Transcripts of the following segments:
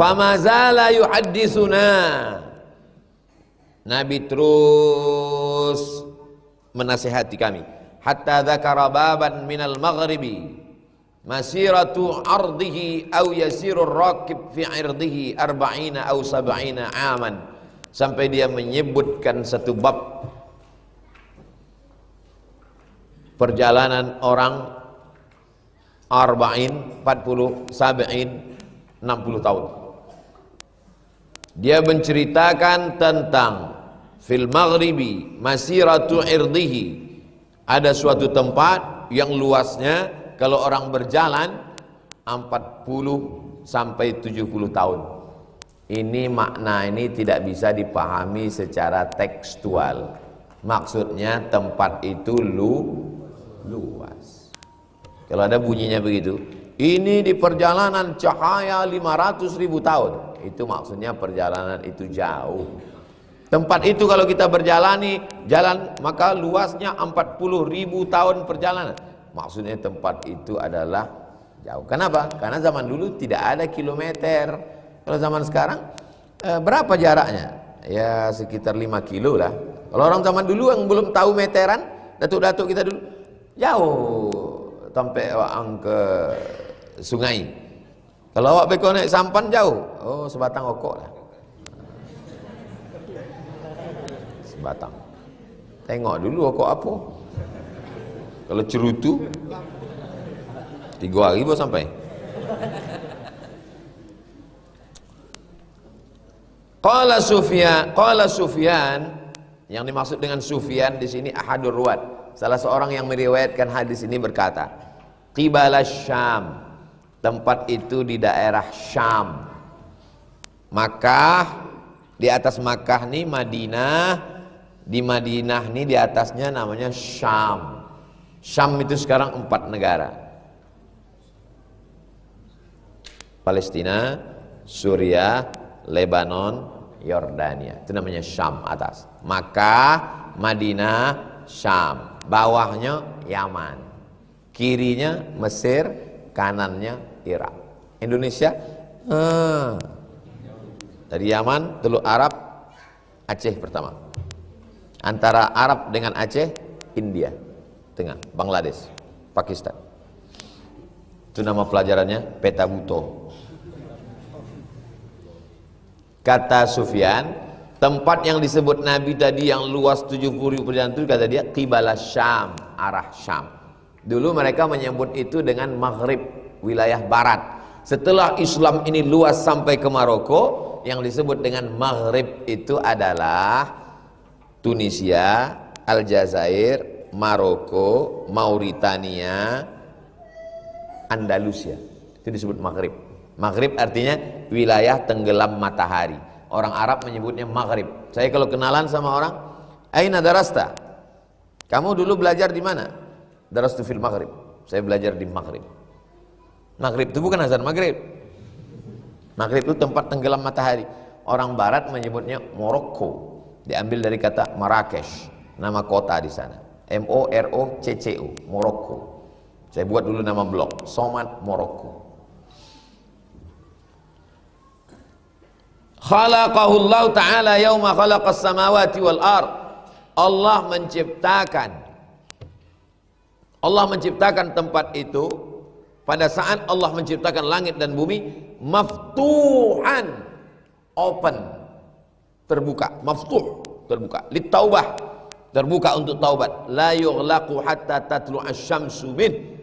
famazala yuhaddisuna. Nabi terus menasihati kami. Hatta dzakara baban minal maghribi masiratu ardihi aw yasiru rakib fi irdihi 40 aw 70 aman, sampai dia menyebutkan satu bab perjalanan orang 40, 40, 70, 60 tahun. Dia menceritakan tentang fil maghribi masiratu irdihi, ada suatu tempat yang luasnya kalau orang berjalan 40 sampai 70 tahun. Ini makna ini tidak bisa dipahami secara tekstual. Maksudnya tempat itu luas. Kalau ada bunyinya begitu, ini di perjalanan cahaya 500.000 tahun, itu maksudnya perjalanan itu jauh. Tempat itu kalau kita berjalani jalan, maka luasnya 40.000 tahun perjalanan. Maksudnya tempat itu adalah jauh. Kenapa? Karena zaman dulu tidak ada kilometer. Kalau zaman sekarang berapa jaraknya? Ya sekitar 5 kilo lah. Kalau orang zaman dulu yang belum tahu meteran, datuk-datuk kita dulu, jauh sampai ke sungai. Kalau awak beko naik sampan jauh, oh sebatang okok lah. Sebatang. Tengok dulu okok apa. Kalau cerutu 3 hari baru sampai. Qala Sufyan, yang dimaksud dengan Sufyan di sini ahadur ruwat, salah seorang yang meriwayatkan hadis ini berkata, qibala Syam, tempat itu di daerah Syam. Makkah, di atas Makkah nih Madinah, di Madinah nih di atasnya namanya Syam. Syam itu sekarang 4 negara: Palestina, Suriah, Lebanon, Yordania. Itu namanya Syam atas. Makkah, Madinah, Syam. Bawahnya Yaman. Kirinya Mesir, kanannya Irak. Indonesia dari Yaman, Teluk Arab, Aceh pertama. Antara Arab dengan Aceh, India tengah, Bangladesh, Pakistan. Itu nama pelajarannya peta buto. Kata Sufyan, tempat yang disebut Nabi tadi yang luas 70.000 perjalanan itu, kata dia qibala Syam, arah Syam. Dulu mereka menyebut itu dengan Maghrib, wilayah barat. Setelah Islam ini luas sampai ke Maroko, yang disebut dengan Maghrib itu adalah Tunisia, Aljazair, Maroko, Mauritania, Andalusia. Itu disebut Maghrib. Maghrib artinya wilayah tenggelam matahari. Orang Arab menyebutnya Maghrib. Saya kalau kenalan sama orang, aina darasta? Kamu dulu belajar di mana? Darastu fil Maghrib. Saya belajar di Maghrib. Maghrib itu bukan azan Maghrib. Maghrib itu tempat tenggelam matahari. Orang Barat menyebutnya Morocco. Diambil dari kata Marrakesh, nama kota di sana. Morocco, Morocco. Saya buat dulu nama blog, Somad Morocco. Khalaqahullahu ta'ala yauma khalaqas samawati wal ard. Allah menciptakan tempat itu pada saat Allah menciptakan langit dan bumi, maftuhan, open, terbuka, maftuh, terbuka, litaubah, terbuka untuk taubat. La yughlaqu hatta tatlu'asy syamsu min,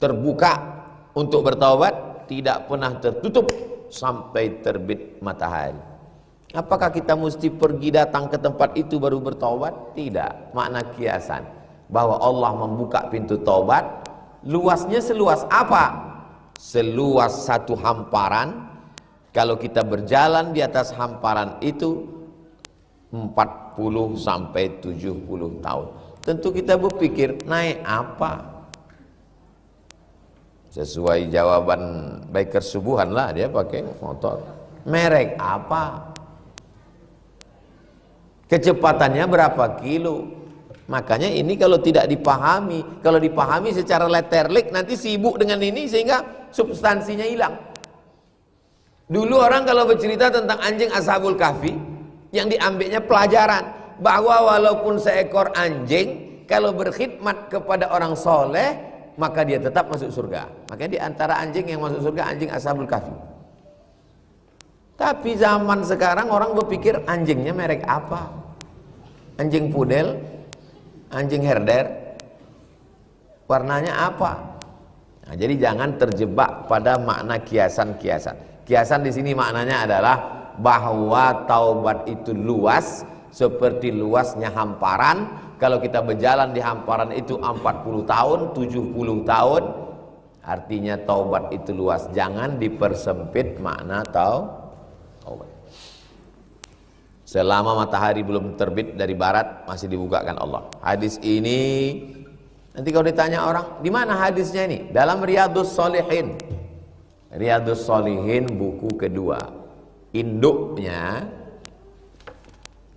terbuka untuk bertaubat, tidak pernah tertutup sampai terbit matahari. Apakah kita mesti pergi datang ke tempat itu baru bertaubat? Tidak. Makna kiasan bahwa Allah membuka pintu taubat, luasnya seluas apa? Seluas satu hamparan. Kalau kita berjalan di atas hamparan itu 40 sampai 70 tahun. Tentu kita berpikir, naik apa? Sesuai jawaban biker subuhan lah, dia pakai motor. Merek apa? Kecepatannya berapa kilo? Makanya ini kalau tidak dipahami, kalau dipahami secara letterlik nanti sibuk dengan ini sehingga substansinya hilang. Dulu orang kalau bercerita tentang anjing Ashabul Kahfi, yang diambilnya pelajaran bahwa walaupun seekor anjing kalau berkhidmat kepada orang soleh, maka dia tetap masuk surga. Makanya di antara anjing yang masuk surga anjing Ashabul Kahfi. Tapi zaman sekarang orang berpikir anjingnya merek apa? Anjing pudel, anjing herder, warnanya apa? Nah, jadi jangan terjebak pada makna kiasan-kiasan. Kiasan di sini maknanya adalah bahwa taubat itu luas seperti luasnya hamparan. Kalau kita berjalan di hamparan itu 40 tahun, 70 tahun, artinya taubat itu luas. Jangan dipersempit makna taubat. Selama matahari belum terbit dari barat, masih dibukakan Allah. Hadis ini nanti kalau ditanya orang, di mana hadisnya ini? Dalam Riyadhus Shalihin. Riyadhus Shalihin buku kedua. Induknya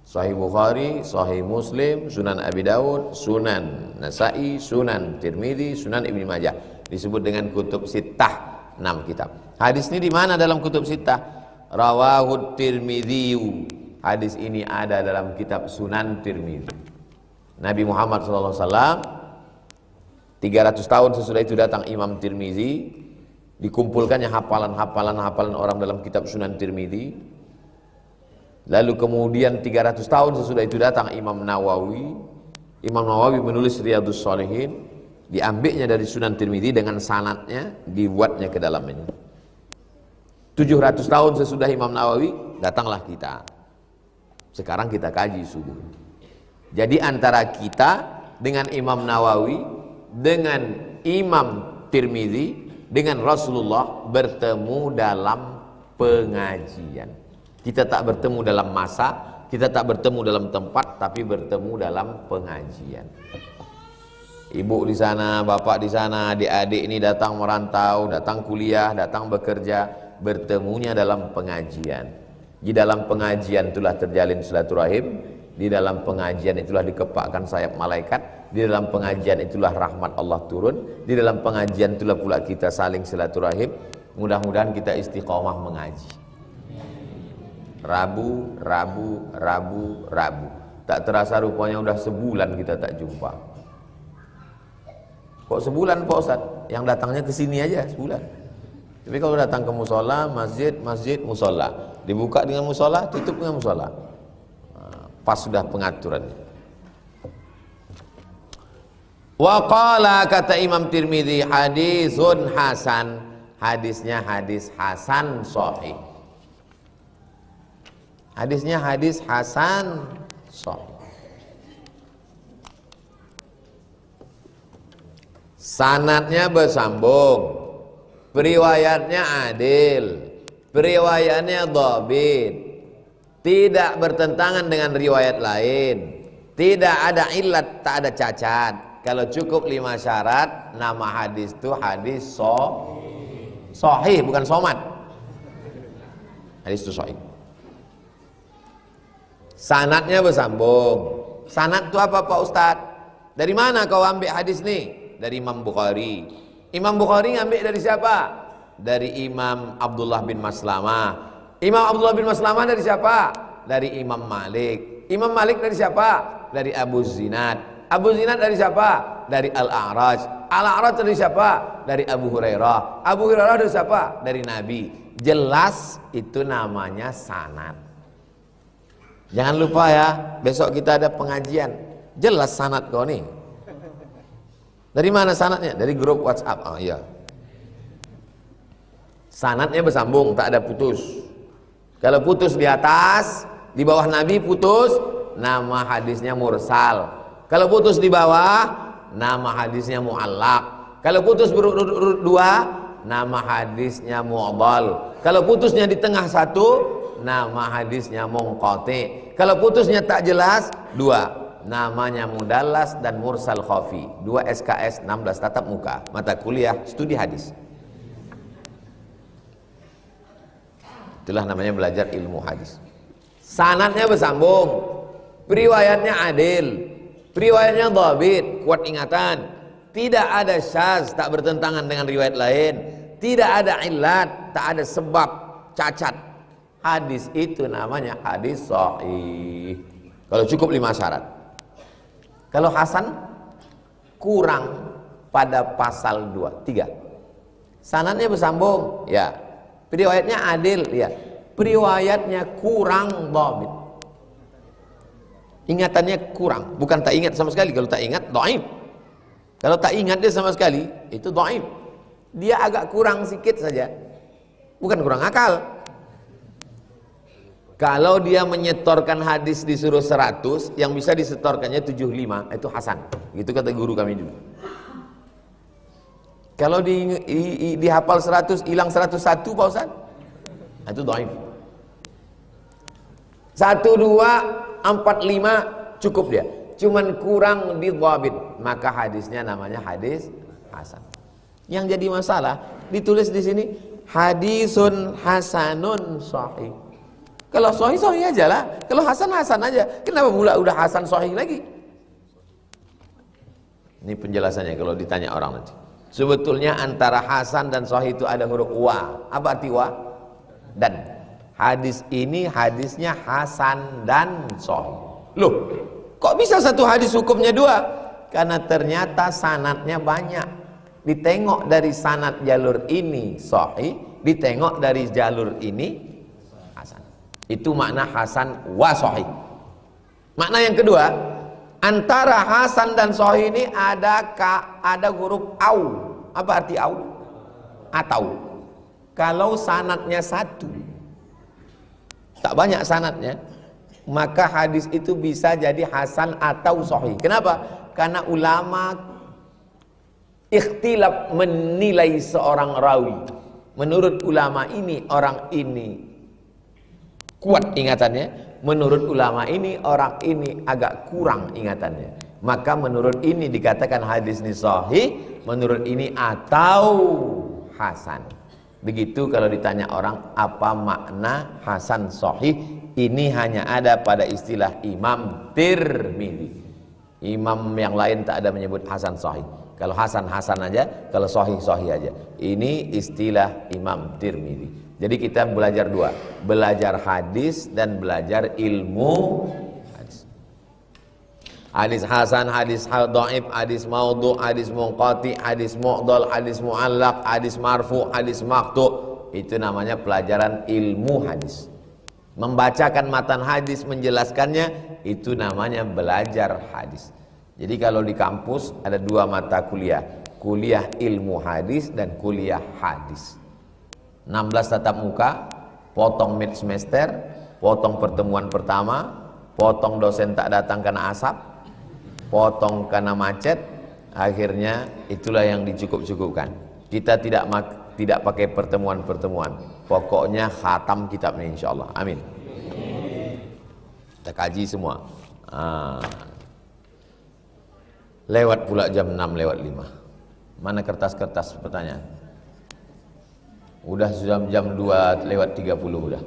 Sahih Bukhari, Sahih Muslim, Sunan Abi Dawud, Sunan Nasa'i, Sunan Tirmidzi, Sunan Ibnu Majah. Disebut dengan kutub sittah, 6 kitab. Hadis ini di mana dalam kutub sittah? Rawahut Tirmidzi. Hadis ini ada dalam kitab Sunan Tirmidzi. Nabi Muhammad SAW 300 tahun sesudah itu datang Imam Tirmidzi, dikumpulkannya hafalan orang dalam kitab Sunan Tirmidzi. Lalu kemudian 300 tahun sesudah itu datang Imam Nawawi. Imam Nawawi menulis Riyadhus Shalihin, diambilnya dari Sunan Tirmidzi dengan sanadnya, dibuatnya ke dalamnya. 700 tahun sesudah Imam Nawawi datanglah kita. Sekarang kita kaji subuh. Jadi antara kita dengan Imam Nawawi, dengan Imam Tirmidzi, dengan Rasulullah bertemu dalam pengajian. Kita tak bertemu dalam masa, kita tak bertemu dalam tempat, tapi bertemu dalam pengajian. Ibu di sana, bapak di sana, adik-adik ini datang merantau, datang kuliah, datang bekerja, bertemunya dalam pengajian. Di dalam pengajian itulah terjalin silaturahim, di dalam pengajian itulah dikepakkan sayap malaikat, di dalam pengajian itulah rahmat Allah turun, di dalam pengajian itulah pula kita saling silaturahim. Mudah-mudahan kita istiqomah mengaji. Rabu, tak terasa rupanya udah sebulan kita tak jumpa. Kok sebulan Pak Ustadz? Yang datangnya ke sini aja sebulan. Tapi kalau datang ke musola, masjid, musola, dibuka dengan musola, tutup dengan musola. Pas sudah pengaturannya. Wa qala, kata Imam Tirmidzi, hadisun hasan. Hadisnya hadis hasan sahih. Hadisnya hadis hasan sahih. Sanadnya bersambung, periwayatnya adil, periwayatnya dhabit, tidak bertentangan dengan riwayat lain, tidak ada illat, tak ada cacat. Kalau cukup 5 syarat, nama hadis itu hadis sahih, bukan somat. Hadis itu sahih. Sanadnya bersambung. Sanad itu apa Pak Ustadz? Dari mana kau ambil hadis nih? Dari Imam Bukhari. Imam Bukhari ngambil dari siapa? Dari Imam Abdullah bin Maslamah. Imam Abdullah bin Maslamah dari siapa? Dari Imam Malik. Imam Malik dari siapa? Dari Abu Zinad. Abu Zinad dari siapa? Dari Al-A'raj. Al-A'raj dari siapa? Dari Abu Hurairah. Abu Hurairah dari siapa? Dari Nabi. Jelas itu namanya sanad. Jangan lupa ya, besok kita ada pengajian. Jelas sanad kau nih. Dari mana sanadnya? Dari grup WhatsApp. Oh iya. Sanadnya bersambung, tak ada putus. Kalau putus di atas, di bawah Nabi putus, nama hadisnya mursal. Kalau putus di bawah, nama hadisnya mu'allaq. Kalau putus berurut-urut 2, nama hadisnya mu'dhal. Kalau putusnya di tengah 1, nama hadisnya munqati. Kalau putusnya tak jelas, 2. Namanya mudallas dan mursal khafi. 2 SKS 16 tatap muka, mata kuliah studi hadis. Itulah namanya belajar ilmu hadis. Sanadnya bersambung, periwayatnya adil, periwayatnya dhabit, kuat ingatan, tidak ada syaz, tak bertentangan dengan riwayat lain, tidak ada illat, tak ada sebab cacat, hadis itu namanya hadis sahih. Kalau cukup 5 syarat. Kalau hasan kurang pada pasal 2, 3. Sanadnya bersambung, ya. Periwayatnya adil, ya. Periwayatnya kurang dhabit. Ingatannya kurang, bukan tak ingat sama sekali. Kalau tak ingat, dhaif. Kalau tak ingat dia sama sekali, itu dhaif. Dia agak kurang sedikit saja, bukan kurang akal. Kalau dia menyetorkan hadis disuruh 100, yang bisa disetorkannya 75, itu hasan. Gitu kata guru kami dulu. Kalau dihafal 100, hilang 101 Pak Ustaz, itu dhaif. 1, 2, 4, 5 cukup dia. Cuman kurang didhabit, maka hadisnya namanya hadis hasan. Yang jadi masalah ditulis di sini hadisun hasanun sahih. Kalau sahih sahih aja lah, kalau hasan hasan aja. Kenapa pula udah hasan sahih lagi? Ini penjelasannya kalau ditanya orang nanti. Sebetulnya antara hasan dan sahih itu ada huruf wa. Apa arti wa? Dan. Hadis ini hadisnya hasan dan sahih. Loh, kok bisa satu hadis hukumnya 2? Karena ternyata sanadnya banyak. Ditengok dari sanad jalur ini sahih, ditengok dari jalur ini hasan. Itu makna hasan wa sahih. Makna yang kedua, antara hasan dan sahih ini ada huruf au. Apa arti au? Atau. Kalau sanadnya 1, tak banyak sanadnya, maka hadis itu bisa jadi hasan atau sahih. Kenapa? Karena ulama ikhtilaf menilai seorang rawi. Menurut ulama ini, orang ini kuat ingatannya. Menurut ulama ini, orang ini agak kurang ingatannya. Maka menurut ini dikatakan hadis ini sahih, menurut ini atau hasan. Begitu kalau ditanya orang apa makna hasan sahih, ini hanya ada pada istilah Imam Tirmidzi. Imam yang lain tak ada menyebut hasan sahih. Kalau hasan hasan aja, kalau sahih sahih aja. Ini istilah Imam Tirmidzi. Jadi kita belajar 2, belajar hadis dan belajar ilmu hadis. Hadis hasan, hadis dhaif, hadis maudhu, hadis munqati, hadis mu'dhal, hadis mu'allaq, hadis marfu, hadis maqtu. Itu namanya pelajaran ilmu hadis. Membacakan matan hadis, menjelaskannya, itu namanya belajar hadis. Jadi kalau di kampus ada 2 mata kuliah, kuliah ilmu hadis dan kuliah hadis. 16 tatap muka, potong mid semester, potong pertemuan pertama, potong dosen tak datang karena asap, potong karena macet, akhirnya itulah yang dicukup-cukupkan. Kita tidak pakai pertemuan-pertemuan, pokoknya khatam kitabnya insyaallah. Amin. Kita kaji semua. Lewat pula jam 6 lewat 5. Mana kertas-kertas pertanyaan? Udah jam 2 lewat 30 udah.